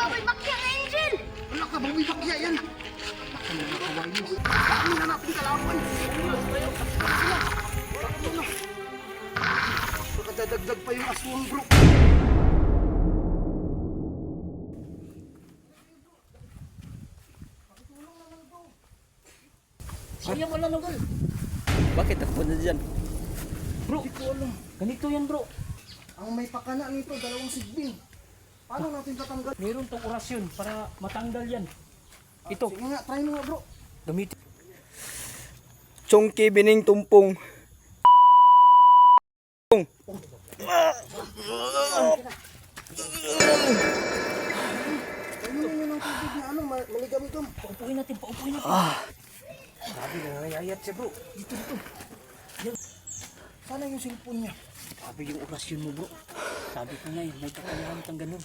Baboy bakya nga, Angel! Wala ka, baboy bakya yan. Baka mga kawain mo. Bakit na natin kalaban? Baka dadagdag pa yung aswang, bro. Kaya wala na bro. Bakit ako na dyan? Bro, ganito yan bro. Ang may pakana nito, 2 sigbin. Paano natin tatanggal? Meron tong orasyon para matanggal yan. Ito, Sige nga, try mo nga, bro. gamitin. Chongki bining tumpong. Ano mo ng tubig na ano, maligam-gam. Paupuin natin, paupuin natin. Sabi na nangayayat siya, bro. Dito. Sana yung cellphone niya. Sabi yung orasyon mo bro. Sabi ko nga may kakayahan kang ganun.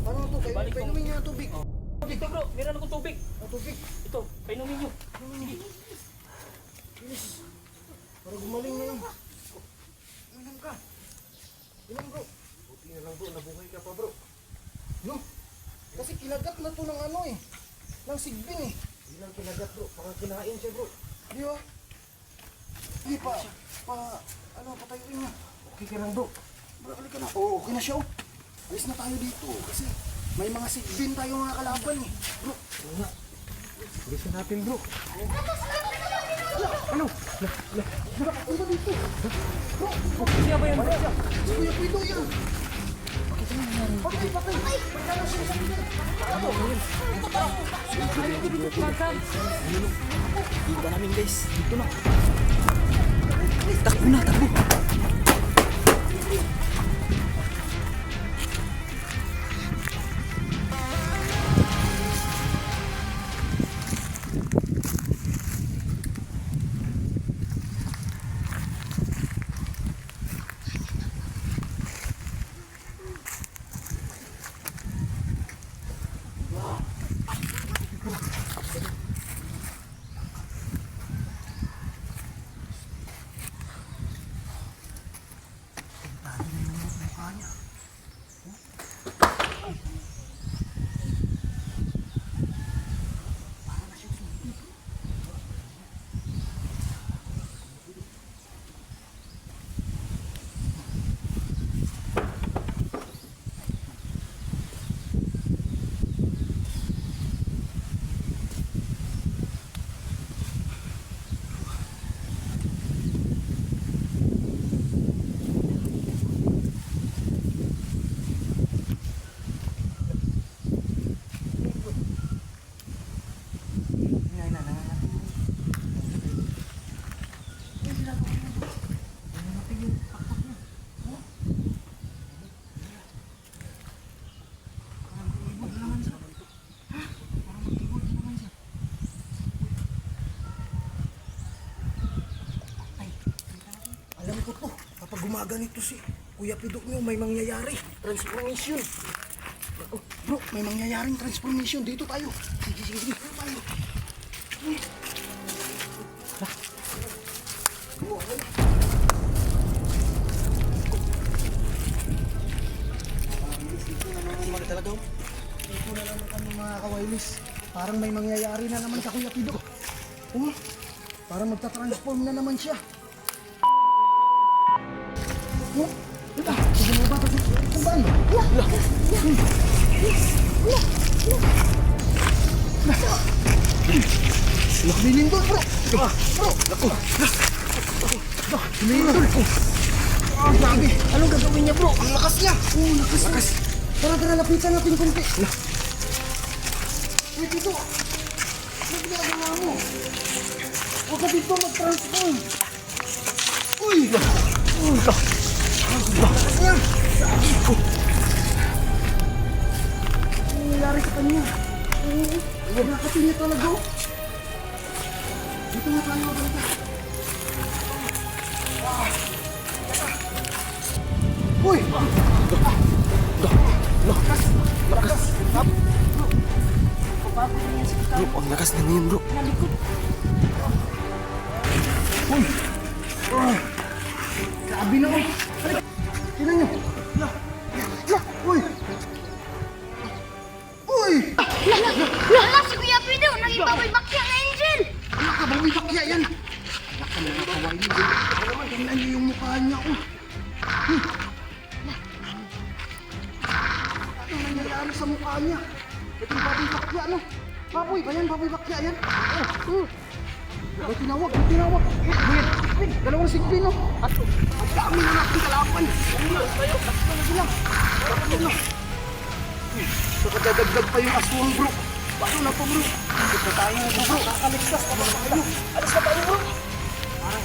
Paano to? Painumin niya ang tubig. Ito bro, meron akong tubig. Tubig. Ito, painumin nyo. Bilis. Para gumaling na yun. Inom ka. Inom, bro. Buti na lang, bro. Nabuhay ka pa, bro. No? Kasi kinagat na to ng ano eh. Ng sigbin eh. Hindi lang kinagat, bro. Parang kinain siya, bro. Di ba? Hindi pa. Patayuin niya. Okay ka lang, bro. Bro, halika na. Oo, okay na siya, oh. Alis na tayo dito. Kasi may mga sigbin tayo mga kalaban eh. Bro, oo nga. Alis na natin, bro. Ano? Bro, ano dito? Bro, Siya ba yan bro? si Kuya Pido yan. Patay. Magkano siya sa akin? Iba namin guys. Dito na. Takbo na, takbo. Alam ko to, kapag gumaganito si Kuya Pido nyo, may mangyayari. Transformation. Oh, bro, may mangyayaring transformation. Dito tayo. Sige. Dito tayo. Dito na naman kami mga kawailis. Parang may mangyayari na naman sa Kuya Pido. Parang magta-transform na naman siya. Oh, ito. Sige ba kasi kung baan? Lumilindol, bro. Lumilindol. Grabe. Anong gagawin niya, bro? Ang lakas niya. Lakas. Tara, lapitan natin konti. Wait, ito. Ano ginagawa mo? Huwag ka dito mag-transform. Uy! Lakas niya! Ano nangyayari sa kanya? Nakati niya talaga. Dito nga tayo mabalik. Uy! Lakas! Bro, ang lakas na ngayon bro. Uy! Grabe na, oh. Halika. Tingnan nyo. La. La. Uy. Uy. Wala si Kuya Pido, nagipaway bakya ng Angel. Wala ka, bawi bakya yan. Wala ka mga kawain mo. Baka naman, tingnan nyo yung mukha niya, oh. Ano nangyayari sa mukha niya? Ito yung baboy bakya, no? Baboy ba yan? Baboy bakya yan? Oh. May tinawag, may tinawag. May dalawang sigbin, no? At ang dami na natin kalaban. Tayo, lagi lang. Lagi lang. Saka dadagdag pa yung aswang, bro. Paano na po, bro? Ito tayo, bro. Nakaligtas pa ba tayo? Alis na tayo, bro. Parang